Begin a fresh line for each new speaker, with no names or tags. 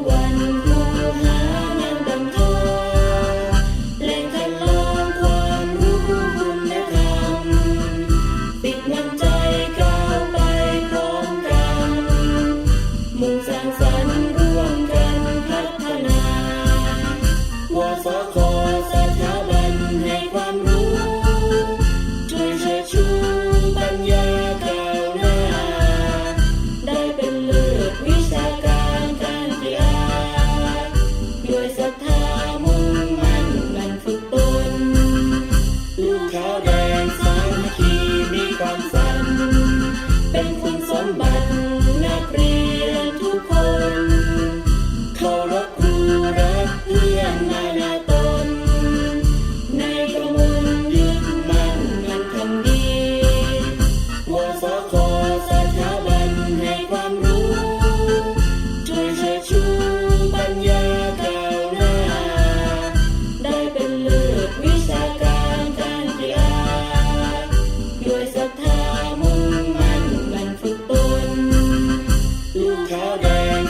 วรรค์ผู้หางานดำทองแหล่งคัดลองความรู้คุณธรรมปิดมั่นใจก้าวไปพร้อมกันมุ่งสร้างสรรค์ร่วมกันพัฒนาวสค.สถาบันให้ความรู้ช่วยเชิดชูปัญญาก้าวหน้าได้เป็นเลิศวิชาการการกีฬาด้วยศรัทธามุ่งมั่นมันฝึกตนลูกขาวแดงสามัคคีมีความฝันเป็นคุณสมบัตินักเรียนทุกคนเคารพครูรักเพื่อนนานาตนในกมลยึดมั่นมันทำดีวสค.สถาบันให้ความรู้ช่วยเชิดชูปัญญาก้าวหน้าได้เป็นเลิศวิชาการการกีฬาด้วยศรัทธามุ่งมั่นมันฝึกตนลูกขาวแดง